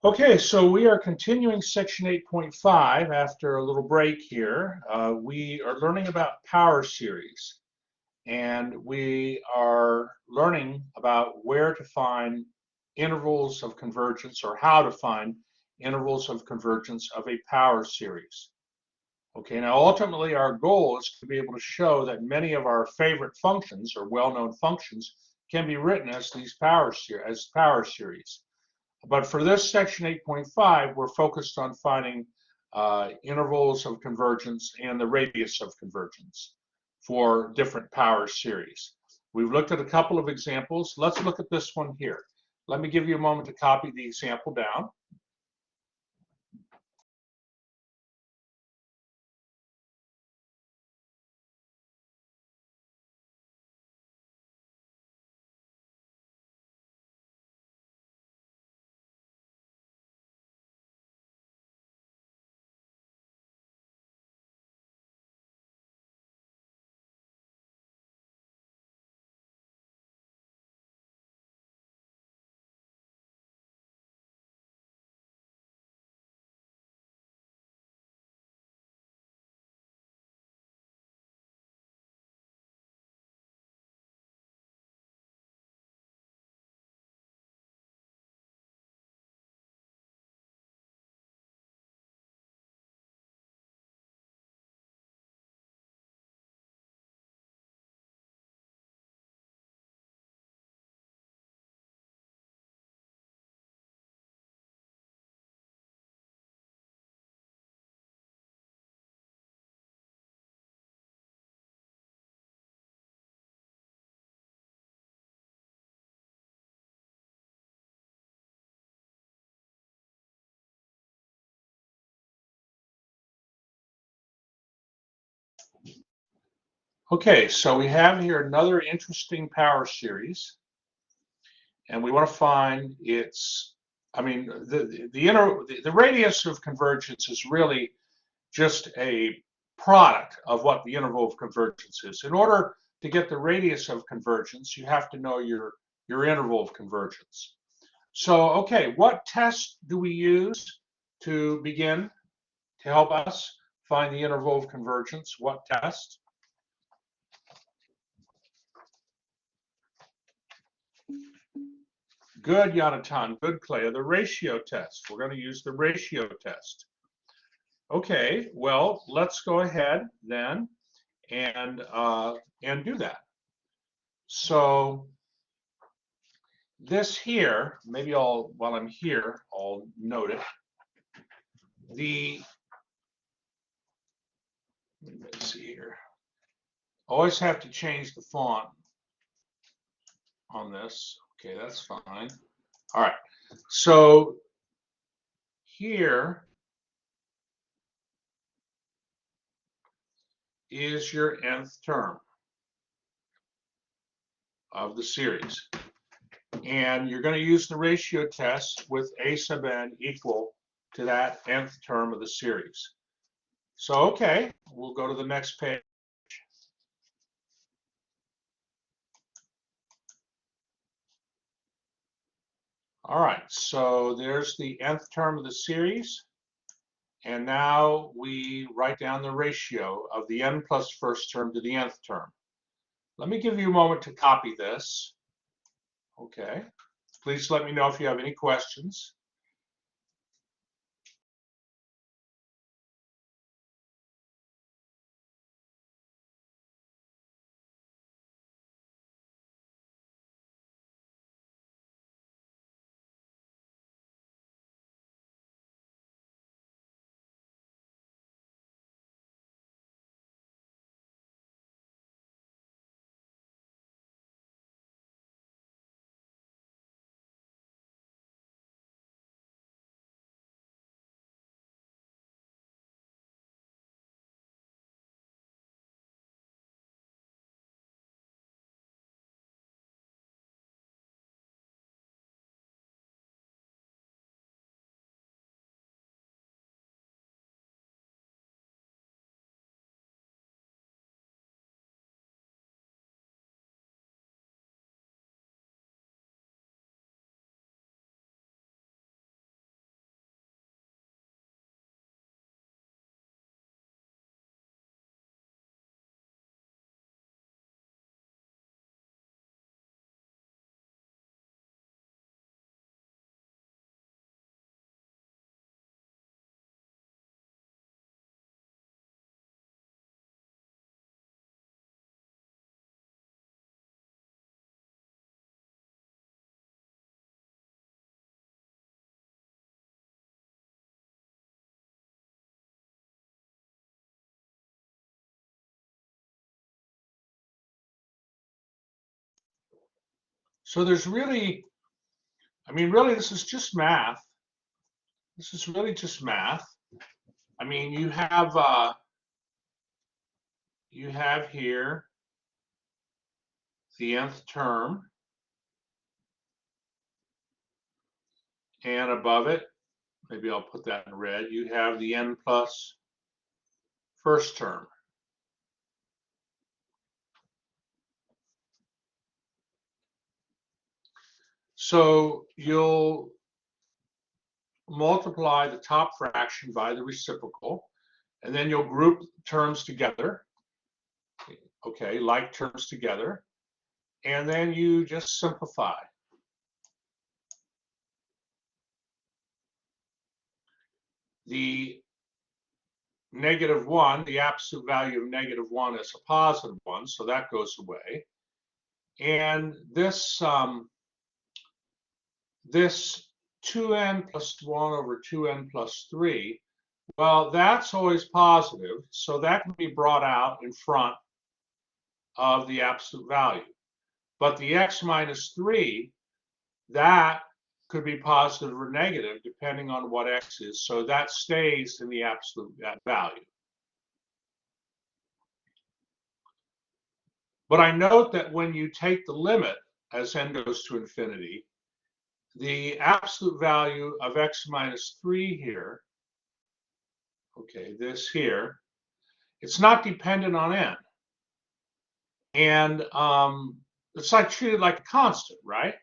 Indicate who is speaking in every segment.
Speaker 1: Okay, so we are continuing section 8.5 after a little break here. We are learning about power series, and we are learning about where to find intervals of convergence or how to find intervals of convergence of a power series. Okay, now ultimately our goal is to be able to show that many of our favorite functions or well-known functions can be written as these power series. But for this section 8.5, we're focused on finding intervals of convergence and the radius of convergence for different power series. We've looked at a couple of examples. Let's look at this one here. Let me give you a moment to copy the example down. Okay, so we have here another interesting power series, and we want to find its, I mean, the radius of convergence is really just a product of what the interval of convergence is. In order to get the radius of convergence, you have to know your interval of convergence. So, okay, what test do we use to begin to help us find the interval of convergence? What test? Good, Yonatan. Good, Clea. The ratio test. We're going to use the ratio test. Okay, well, let's go ahead then and do that. So this here, maybe while I'm here, I'll note it. Let's see here. Always have to change the font on this. Okay, that's fine. All right. So here is your nth term of the series. And you're going to use the ratio test with a sub n equal to that nth term of the series. So, okay, we'll go to the next page. All right, so there's the nth term of the series. And now we write down the ratio of the n plus first term to the nth term. Let me give you a moment to copy this. Okay, please let me know if you have any questions. So there's really, I mean, really, this is just math. This is really just math. I mean, you have here the nth term, and above it, maybe I'll put that in red, you have the n plus first term. So you'll multiply the top fraction by the reciprocal, and then you'll group terms together, okay, like terms together, and then you just simplify. The -1, the absolute value of -1 is a positive 1, so that goes away. And this 2n plus 1 over 2n plus 3, well, that's always positive, so that can be brought out in front of the absolute value. But the x minus 3, that could be positive or negative depending on what x is, so that stays in the absolute value. But I note that when you take the limit as n goes to infinity, the absolute value of x minus 3 here, okay, this here, it's not dependent on n. And it's like treated like a constant, right?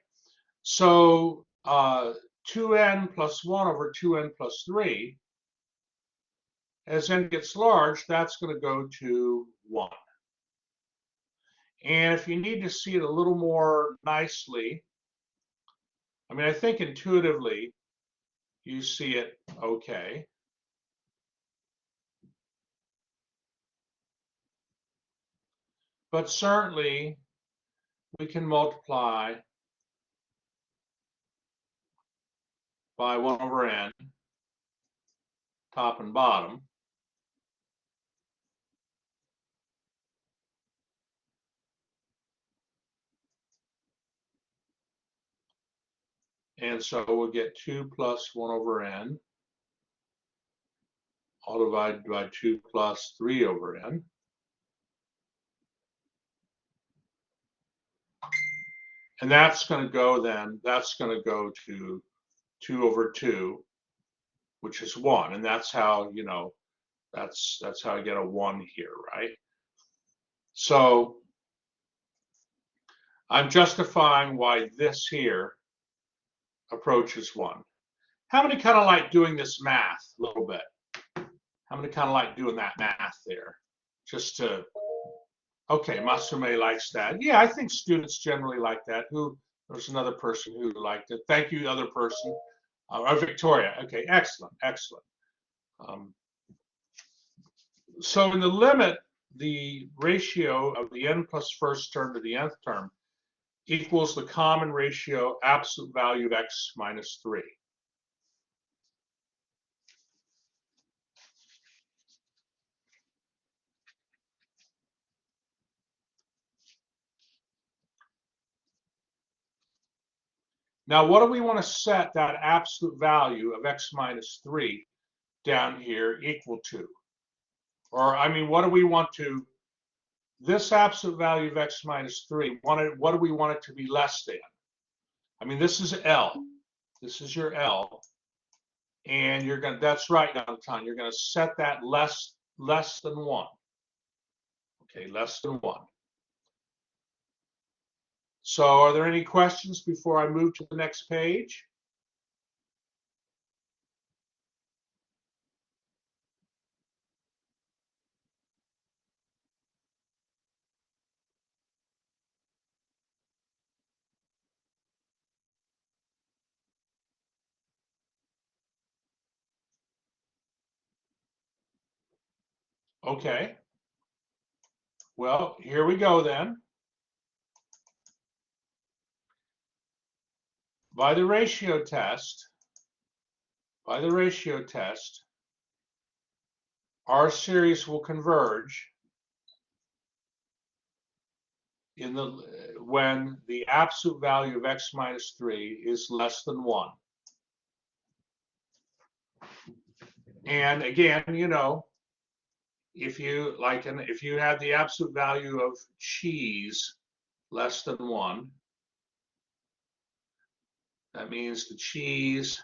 Speaker 1: So 2n plus 1 over 2n plus 3, as n gets large, that's going to go to 1. And if you need to see it a little more nicely, I mean, I think intuitively you see it okay. But certainly we can multiply by 1 over n, top and bottom. And so we'll get 2 plus 1 over n, all divided by 2 plus 3 over n. And that's going to go then, that's going to go to 2 over 2, which is 1. And that's how, you know, that's how I get a 1 here, right? So I'm justifying why this here approaches 1. How many kind of like doing this math a little bit? How many kind of like doing that math there? Just to, okay, Masume likes that. Yeah, I think students generally like that. There's another person who liked it. Thank you, other person. Victoria. Okay, excellent, excellent. So in the limit, the ratio of the n plus first term to the nth term equals the common ratio absolute value of x minus 3. Now, what do we want to set that absolute value of x minus 3 down here equal to? Or, I mean, what do we want to, this absolute value of x minus 3, what do we want it to be less than? I mean, this is L. This is your L. And you're going to, that's right, Natan, you're going to set that less than 1. Okay, less than 1. So are there any questions before I move to the next page? Okay. Well, here we go then. By the ratio test, our series will converge in the when the absolute value of x minus 3 is less than 1. And again, you know, if you if you had the absolute value of cheese less than 1, that means the cheese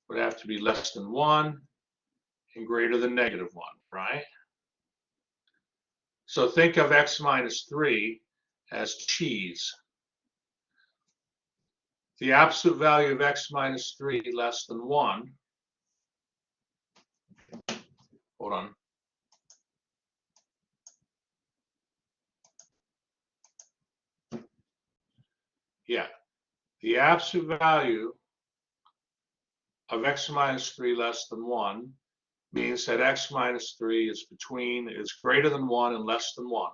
Speaker 1: would have to be less than 1 and greater than -1, right? So think of x minus 3 as cheese. The absolute value of x minus 3 less than 1, hold on, yeah, the absolute value of x minus 3 less than 1 means that x minus 3 is greater than 1 and less than 1.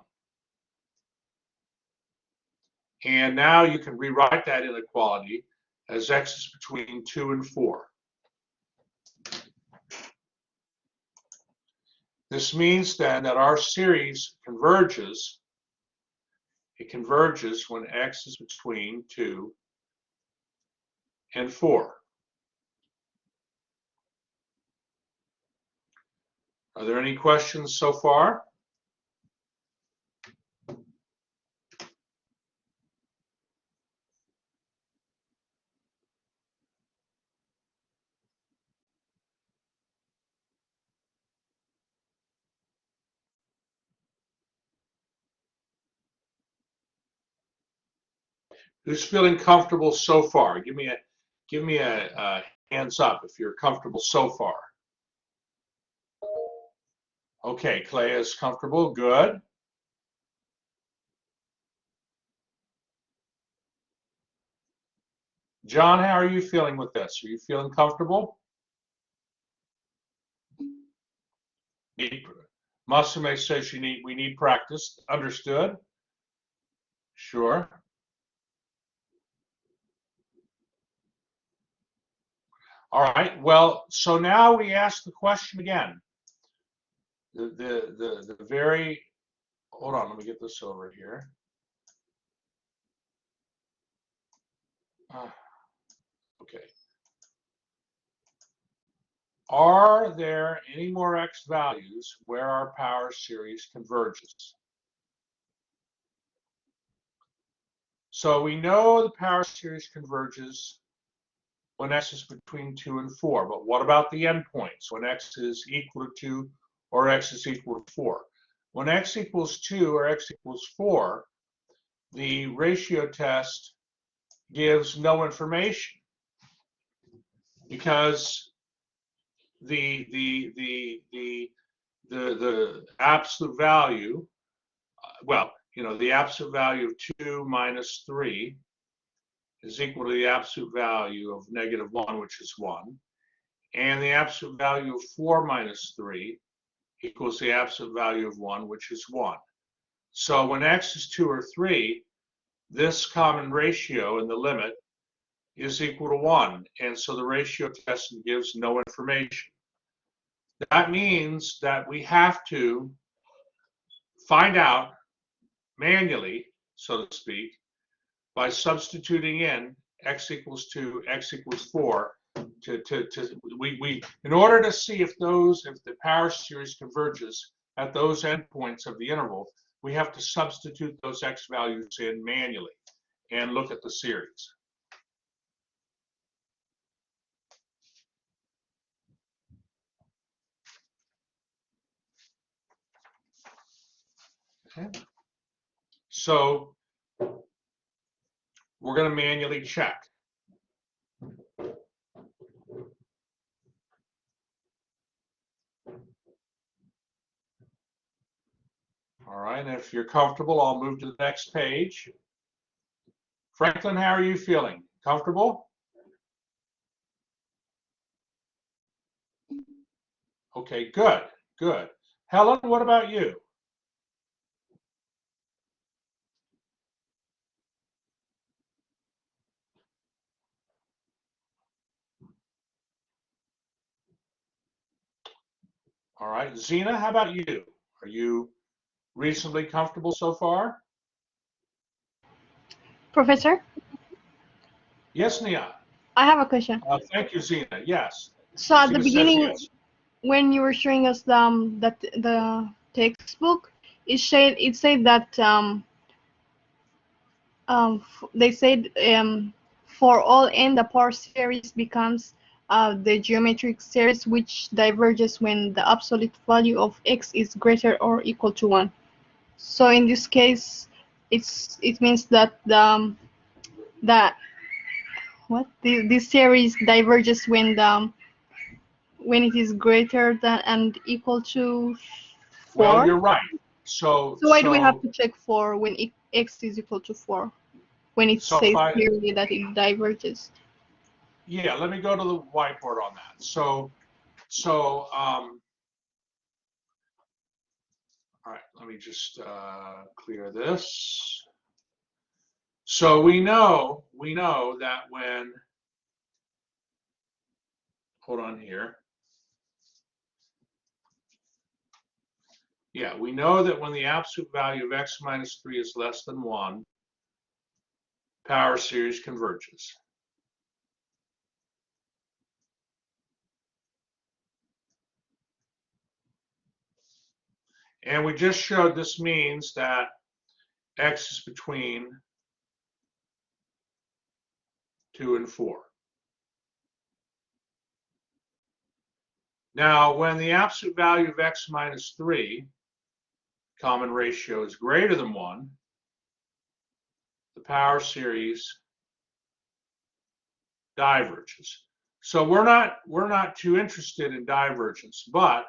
Speaker 1: And now you can rewrite that inequality as x is between 2 and 4. This means then that our series converges. It converges when x is between 2 and 4. Are there any questions so far? Who's feeling comfortable so far? Give me a hands up if you're comfortable so far. Okay, Clay is comfortable. Good. John, how are you feeling with this? Are you feeling comfortable? Masame says we need practice. Understood? Sure. All right. Well, so now we ask the question again. The very, hold on, let me get this over here. Okay. Are there any more x values where our power series converges? So we know the power series converges when x is between 2 and 4, but what about the endpoints when x is equal to 2 or x is equal to 4? When x equals 2 or x equals 4, the ratio test gives no information because the absolute value, well, you know, the absolute value of 2 minus 3 is equal to the absolute value of -1, which is 1. And the absolute value of 4 minus 3 equals the absolute value of 1, which is 1. So when x is 2 or 3, this common ratio in the limit is equal to 1. And so the ratio test gives no information. That means that we have to find out manually, so to speak, by substituting in x equals 2, x equals 4, in order to see if the power series converges at those endpoints of the interval, we have to substitute those x values in manually and look at the series. Okay. So we're going to manually check. All right, and if you're comfortable, I'll move to the next page. Franklin, how are you feeling? Comfortable? Okay, good, good. Helen, what about you? All right, Zena, how about you? Are you Reasonably comfortable so far?
Speaker 2: Professor,
Speaker 1: Yes, Nia.
Speaker 2: I have a question.
Speaker 1: Thank you, Zena. Yes.
Speaker 2: So at the
Speaker 1: Zena says
Speaker 2: beginning,
Speaker 1: yes.
Speaker 2: when you were showing us that the textbook, it said that they said for all n the power series becomes the geometric series which diverges when the absolute value of x is greater or equal to 1. So in this case, it means that the what this series diverges when it is greater than and equal to
Speaker 1: Well,
Speaker 2: 4.
Speaker 1: you're right. So,
Speaker 2: So why do we have
Speaker 1: so,
Speaker 2: to check for when x is equal to 4 when it
Speaker 1: so if
Speaker 2: says
Speaker 1: I,
Speaker 2: clearly that it diverges?
Speaker 1: yeah, let me go to the whiteboard on that. So, all right, let me just clear this. So we know that when, hold on here. Yeah, we know that when the absolute value of x minus 3 is less than 1, power series converges. And we just showed this means that x is between 2 and 4. Now, when the absolute value of x minus 3, common ratio, is greater than 1, the power series diverges. So we're not too interested in divergence, but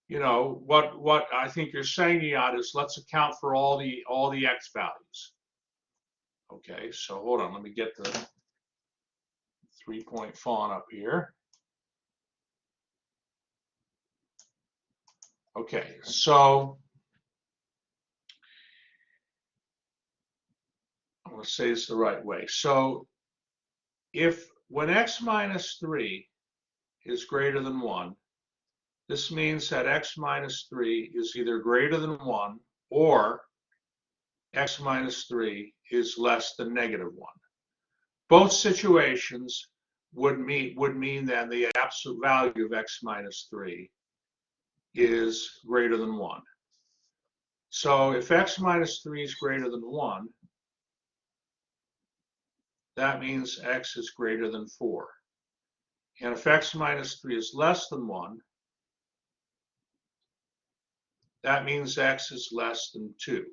Speaker 1: what I think you're saying, Yad, is let's account for all the x values. Okay, so hold on, let me get the 3-point font up here. Okay, so I'm going to say this the right way. So if when x minus 3 is greater than 1, this means that x minus 3 is either greater than 1 or x minus 3 is less than negative 1. Both situations would mean that the absolute value of x minus 3 is greater than 1. So if x minus 3 is greater than 1, that means x is greater than 4. And if x minus 3 is less than 1, that means x is less than 2.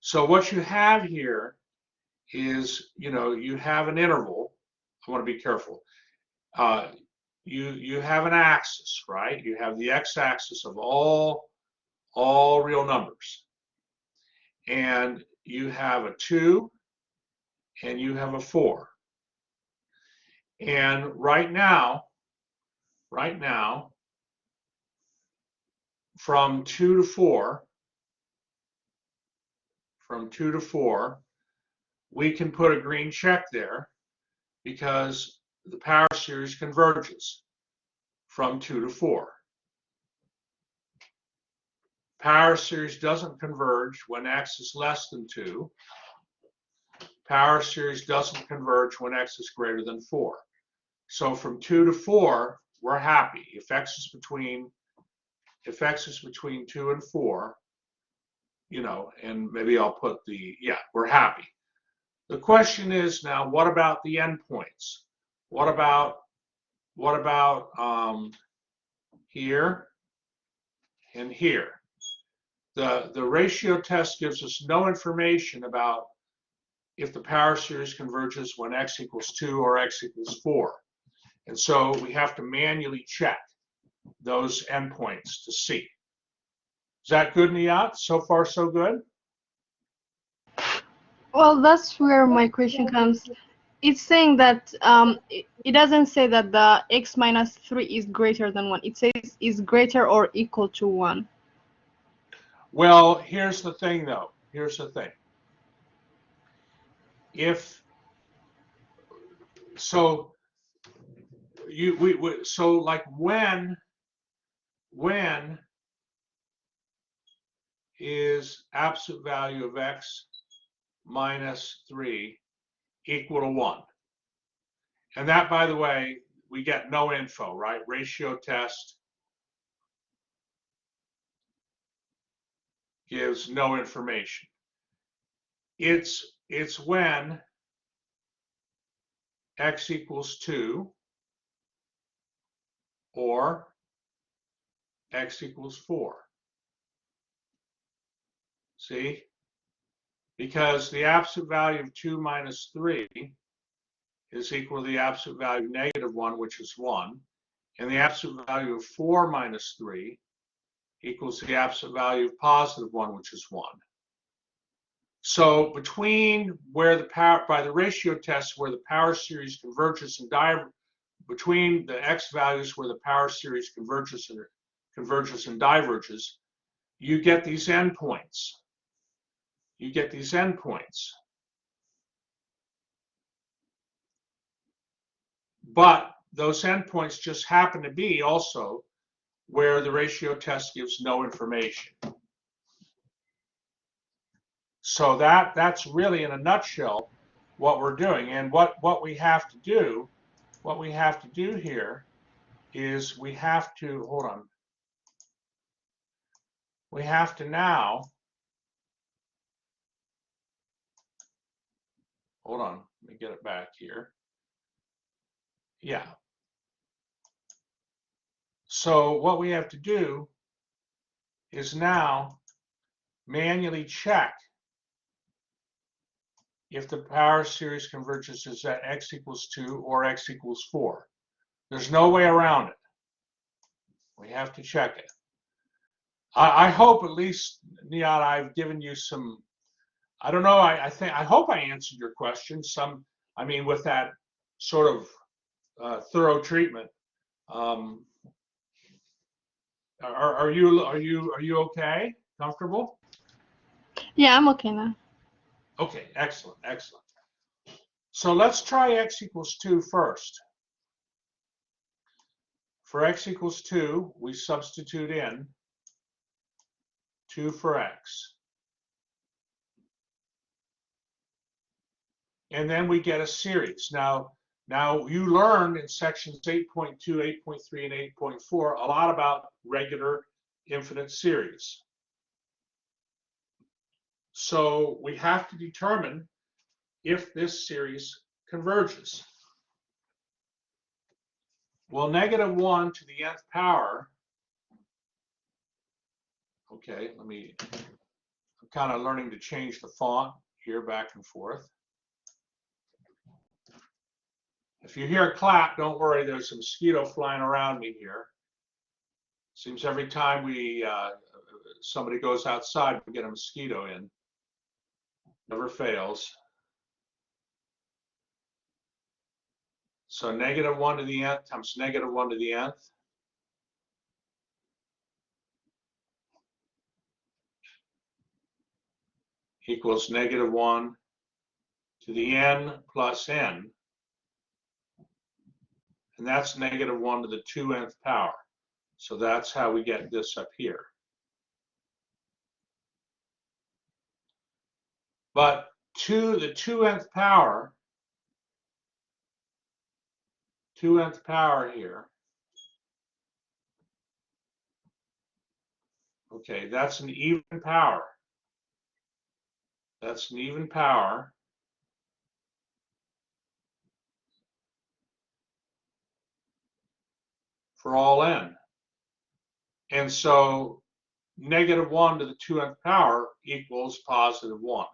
Speaker 1: So what you have here is, you have an interval. I want to be careful. You have an axis, right? You have the x-axis of all real numbers. And you have a 2 and you have a 4. And right now, from 2 to 4, we can put a green check there because the power series converges from 2 to 4. Power series doesn't converge when x is less than 2. Power series doesn't converge when x is greater than 4. So from 2 to 4, we're happy. If x is between 2 and 4, and maybe I'll put we're happy. The question is now, what about the endpoints? What about here and here? The ratio test gives us no information about if the power series converges when x equals 2 or x equals 4. And so we have to manually check those endpoints to see. Is that good, Niyat? So far, so good?
Speaker 2: Well, that's where my question comes. It's saying that it doesn't say that the x minus 3 is greater than 1. It says is greater or equal to 1.
Speaker 1: Well, here's the thing, though. Here's the thing. If so, so like when is absolute value of x minus 3 equal to 1. And that, by the way, we get no info, right? Ratio test gives no information. It's when x equals 2 or x equals 4. See? Because the absolute value of 2 minus 3 is equal to the absolute value of negative 1, which is 1. And the absolute value of 4 minus 3 equals the absolute value of positive 1, which is 1. So between where the power, by the ratio test, where the power series converges and between the x values where the power series converges and diverges, you get these endpoints. You get these endpoints. But those endpoints just happen to be also where the ratio test gives no information. So that's really, in a nutshell, what we're doing. And what we have to do here is we have to, hold on, we have to now, hold on, let me get it back here. Yeah. So what we have to do is now manually check if the power series converges is at x equals 2 or x equals 4. There's no way around it. We have to check it. I hope at least, Nihat, I've given you some, I don't know, I hope I answered your question. I mean, with that sort of thorough treatment. Are you okay? Comfortable?
Speaker 2: Yeah, I'm okay now.
Speaker 1: Okay, excellent, excellent. So let's try x equals 2 first. For x equals 2, we substitute in 2 for x. And then we get a series. Now you learned in sections 8.2, 8.3, and 8.4 a lot about regular infinite series. So we have to determine if this series converges. Well, negative 1 to the nth power, okay, I'm kind of learning to change the font here back and forth. If you hear a clap, don't worry, there's a mosquito flying around me here. Seems every time somebody goes outside, we get a mosquito in. Never fails. So negative 1 to the nth times negative 1 to the nth. Equals negative 1 to the n plus n. And that's negative 1 to the 2nth power. So that's how we get this up here. But to the 2nth power here, okay, that's an even power. That's an even power. For all n. And so negative 1 to the 2nth power equals positive 1,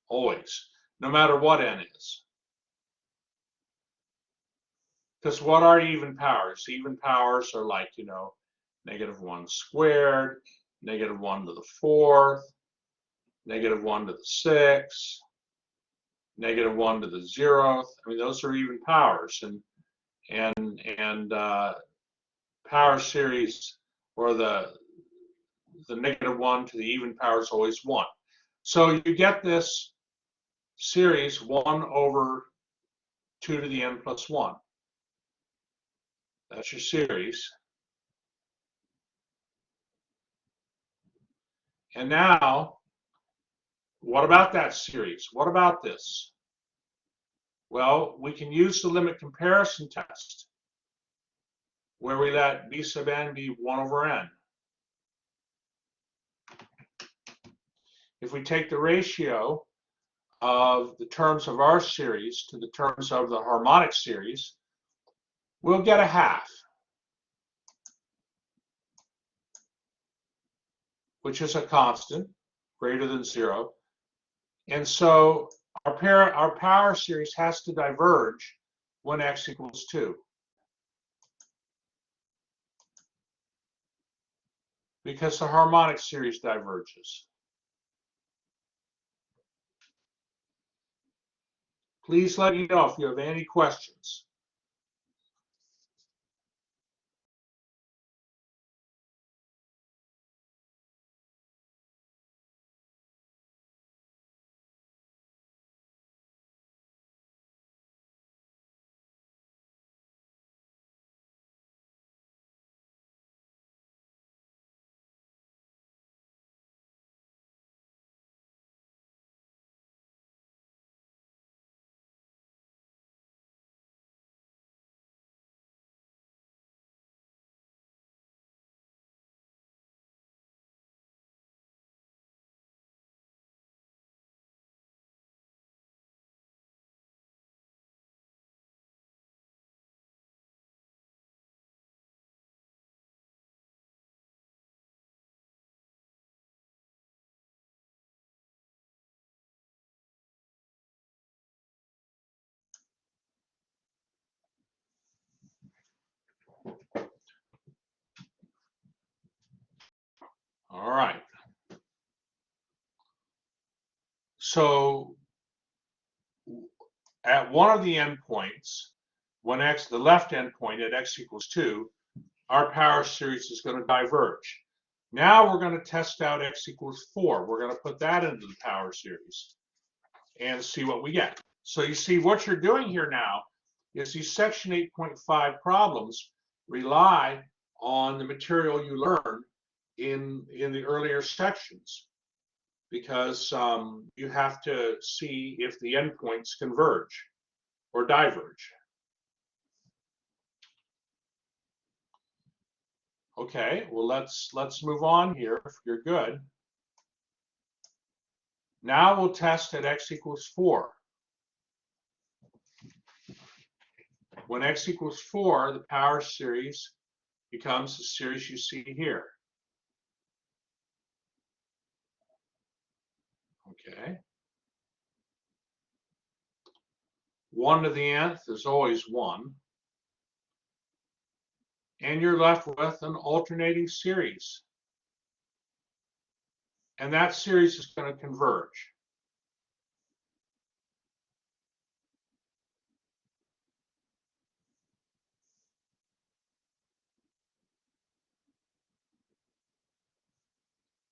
Speaker 1: always, no matter what n is. Because what are even powers? Even powers are like, you know, negative 1 squared, negative 1 to the 4th, negative 1 to the 6th, negative 1 to the 0th. I mean, those are even powers. And power series, or the negative 1 to the even power is always 1. So you get this series 1 over 2 to the n plus 1. That's your series. And now, what about that series? What about this? Well, we can use the limit comparison test where we let b sub n be 1 over n. If we take the ratio of the terms of our series to the terms of the harmonic series, we'll get a half, which is a constant greater than 0. And so our power series has to diverge when x equals 2. Because the harmonic series diverges. Please let me know if you have any questions. All right. So at one of the endpoints, when the left endpoint at x equals 2, our power series is going to diverge. Now we're going to test out x equals 4. We're going to put that into the power series and see what we get. So you see what you're doing here now is these section 8.5 problems rely on the material you learned in the earlier sections, because you have to see if the endpoints converge or diverge. Okay, well let's move on here if you're good. Now we'll test at x equals 4. When x equals 4, the power series becomes the series you see here. Okay. 1 to the nth is always 1. And you're left with an alternating series. And that series is going to converge.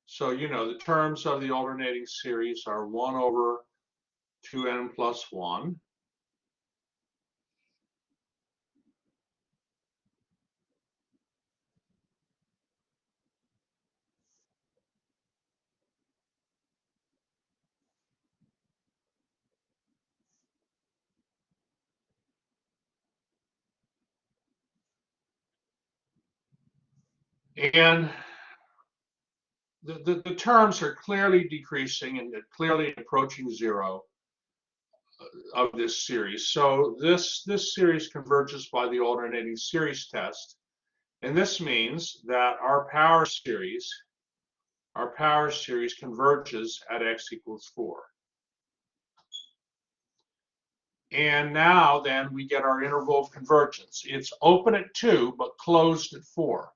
Speaker 1: So, you know, the terms of the alternating series are 1 over 2n plus 1. And the terms are clearly decreasing and clearly approaching 0 of this series. So this series converges by the alternating series test. And this means that our power series converges at x equals 4. And now then we get our interval of convergence. It's open at 2, but closed at 4.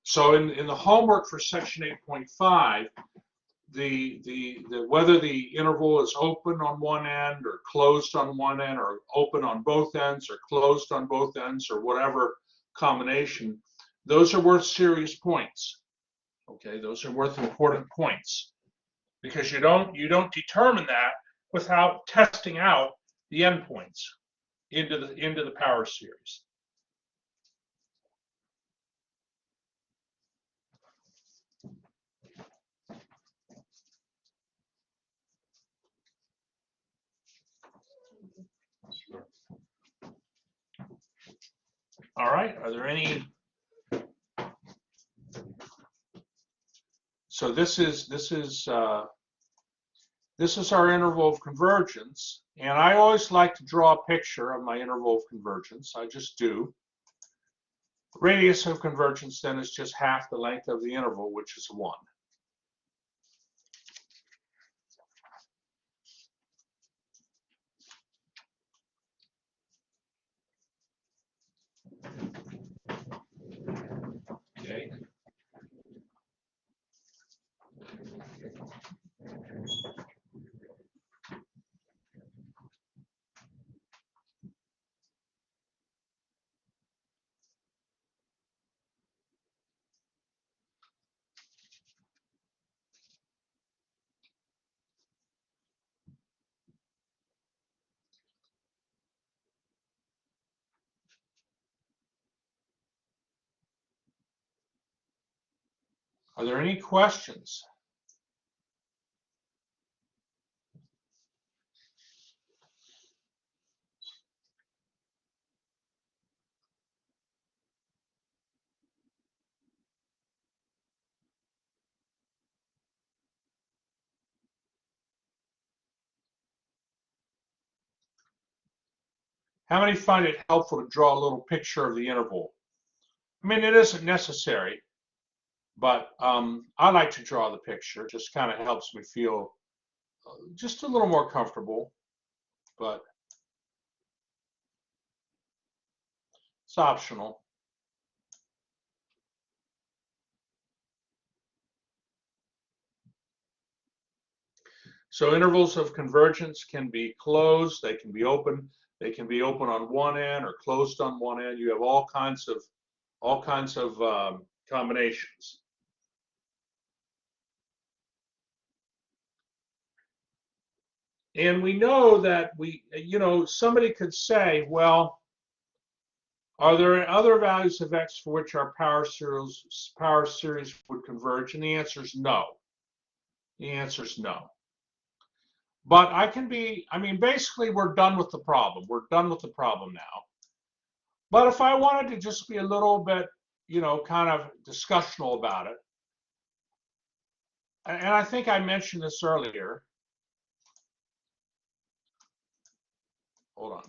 Speaker 1: So in the homework for section 8.5, whether the interval is open on one end or closed on one end or open on both ends or closed on both ends or whatever combination, those are worth serious points. Okay, those are worth important points, because you don't determine that without testing out the endpoints into the power series. All right, are there any? So this is our interval of convergence, and I always like to draw a picture of my interval of convergence. I just do. Radius of convergence then is just half the length of the interval, which is 1. Okay. Are there any questions? How many find it helpful to draw a little picture of the interval? I mean, it isn't necessary, but I like to draw the picture. It just kind of helps me feel just a little more comfortable, but it's optional. So intervals of convergence can be closed, they can be open on one end or closed on one end. You have all kinds of combinations. And we know that somebody could say, well, are there other values of x for which our power series would converge? And the answer is no. The answer is no. But basically we're done with the problem. We're done with the problem now. But if I wanted to just be a little bit, kind of discussional about it, and I think I mentioned this earlier. Hold on.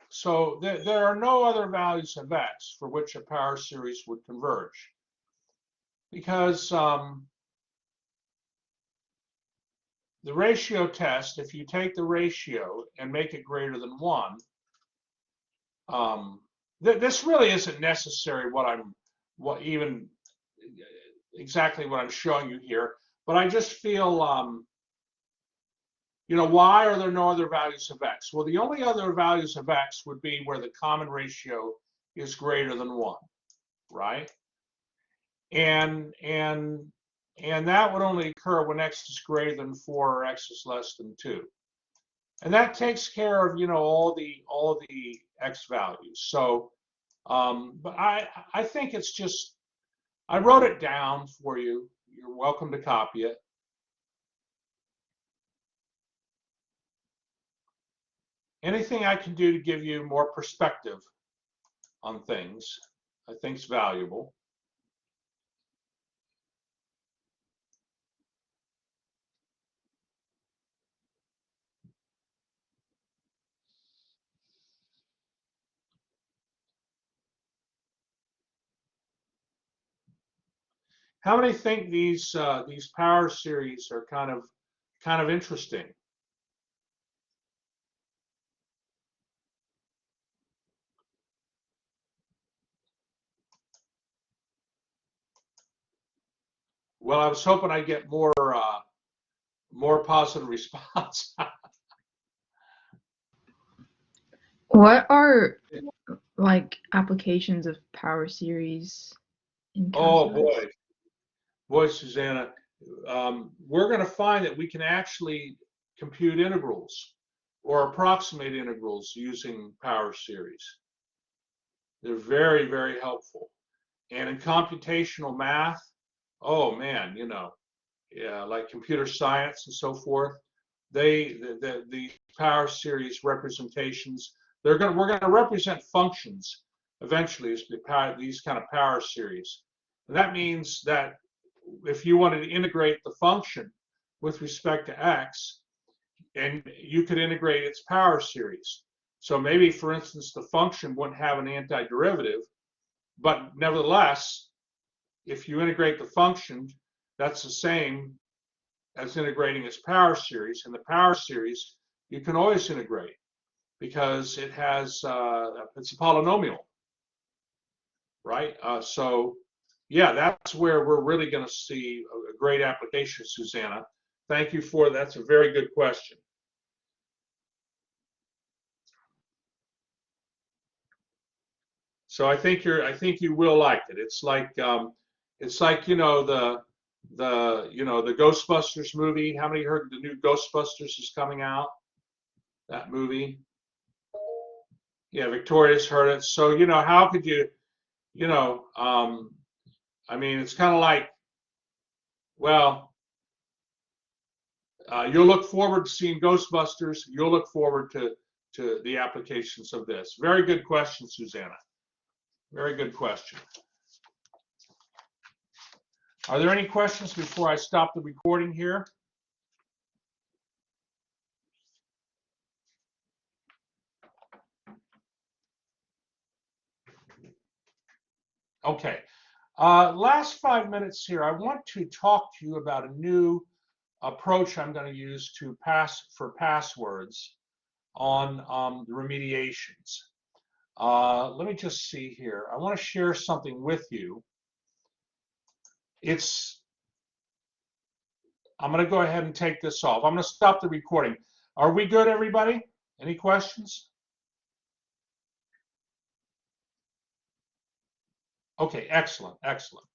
Speaker 1: So there are no other values of x for which a power series would converge, because the ratio test, if you take the ratio and make it greater than 1, this really isn't necessary exactly what I'm showing you here, but I just feel, why are there no other values of x? Well, the only other values of x would be where the common ratio is greater than 1, right? And that would only occur when x is greater than 4 or x is less than 2. And that takes care of, all the x values. So, but I think it's just, I wrote it down for you. You're welcome to copy it. Anything I can do to give you more perspective on things, I think is valuable. How many think these power series are kind of interesting? Well, I was hoping I'd get more positive response.
Speaker 3: What are like applications of power series in
Speaker 1: Oh
Speaker 3: calculus?
Speaker 1: boy, Susanna, we're going to find that we can actually compute integrals or approximate integrals using power series. They're very, very helpful. And in computational math, oh man, yeah, like computer science and so forth, the power series representations, we're going to represent functions eventually as these kind of power series. And that means that if you wanted to integrate the function with respect to x, and you could integrate its power series. So maybe, for instance, the function wouldn't have an antiderivative, but nevertheless, if you integrate the function, that's the same as integrating its power series. And the power series you can always integrate because it has it's a polynomial, right? So yeah, that's where we're really going to see a great application, Susanna. Thank you for that. That's a very good question. So I think you will like it. It's like you know the Ghostbusters movie. How many heard the new Ghostbusters is coming out? That movie. Yeah, Victoria's heard it. So how could you I mean, it's kind of like, well, you'll look forward to seeing Ghostbusters. You'll look forward to the applications of this. Very good question, Susanna. Very good question. Are there any questions before I stop the recording here? Okay. Last 5 minutes here, I want to talk to you about a new approach I'm going to use to for passwords on the remediations. Let me just see here. I want to share something with you. I'm going to go ahead and take this off. I'm going to stop the recording. Are we good, everybody? Any questions? Okay, excellent, excellent.